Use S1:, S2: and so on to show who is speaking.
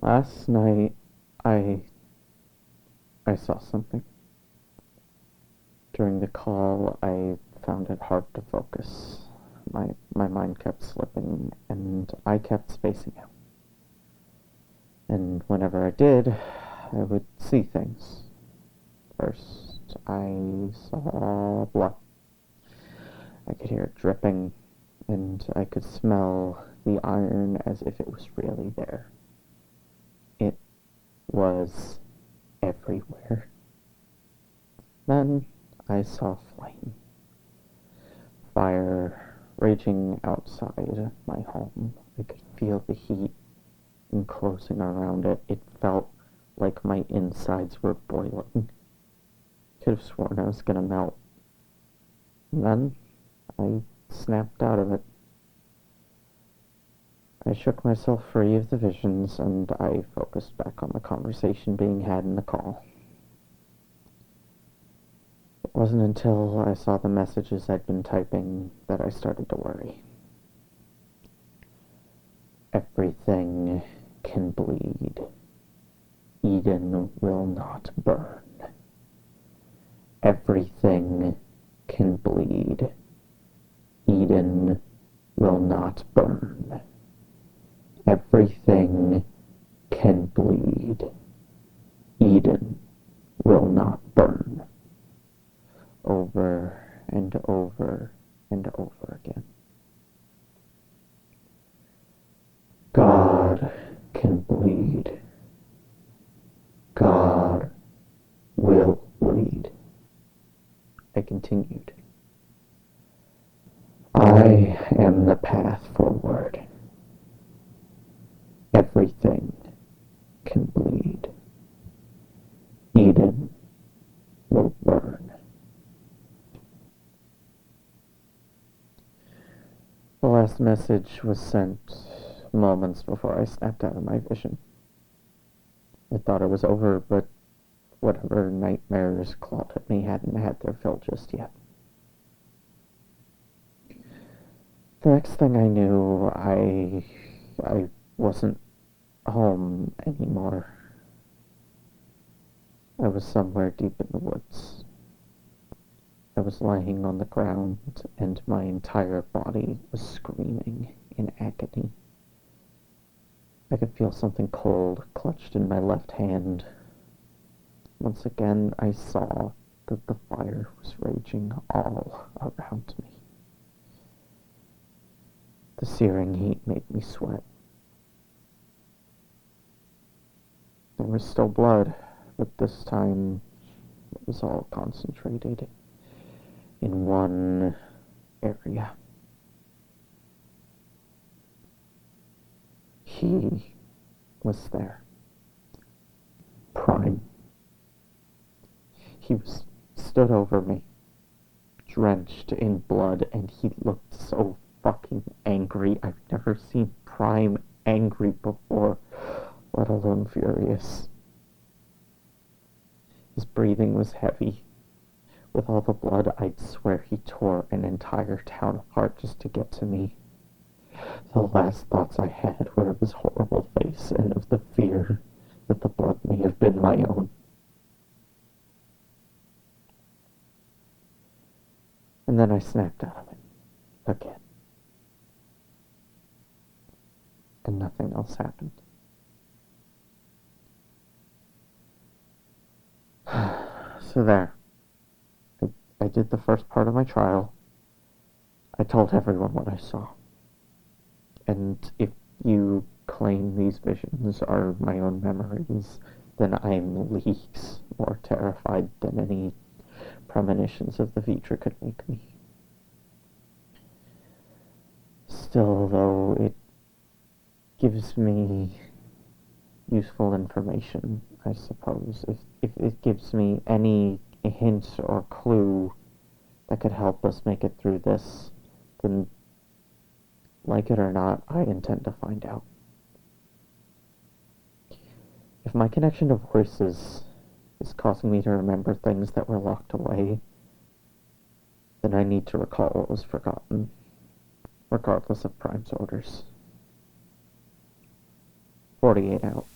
S1: Last night, I I saw something. During the call, I found it hard to focus. My mind kept slipping, and I kept spacing out. And whenever I did, I would see things. First, I saw blood. I could hear it dripping, and I could smell the iron as if it was really there. It was everywhere. Then I saw flame. Fire raging outside my home. I could feel the heat enclosing around it. It felt like my insides were boiling. Could have sworn I was gonna melt. And then I snapped out of it. I shook myself free of the visions and I focused back on the conversation being had in the call. It wasn't until I saw the messages I'd been typing that I started to worry. Everything can bleed. Eden will not burn. Everything can bleed. Eden will not burn. Everything can bleed. Eden will not burn. Over and over and over again. God can bleed. God will bleed. I continued. I am the path forward. Everything can bleed. Eden will burn. The last message was sent moments before I snapped out of my vision. I thought it was over, but whatever nightmares clawed at me hadn't had their fill just yet. The next thing I knew, I wasn't home anymore. I was somewhere deep in the woods. I was lying on the ground, and my entire body was screaming in agony. I could feel something cold clutched in my left hand. Once again, I saw that the fire was raging all around me. The searing heat made me sweat. There was still blood, but this time it was all concentrated in one area. He was there. Prime. He stood over me, drenched in blood, and he looked so fucking angry. I've never seen Prime angry before, let alone furious. His breathing was heavy. With all the blood, I'd swear he tore an entire town apart just to get to me. The last thoughts I had were of his horrible face and of the fear that the blood may have been my own. And then I snapped out of it. Again. And nothing else happened. So there. I did the first part of my trial. I told everyone what I saw. And if you claim these visions are my own memories, then I'm leagues more terrified than any premonitions of the future could make me. Still, though, it gives me useful information, I suppose. If it gives me any hint or clue that could help us make it through this, then, like it or not, I intend to find out. If my connection to voices is causing me to remember things that were locked away, then I need to recall what was forgotten, regardless of Prime's orders. 48 out.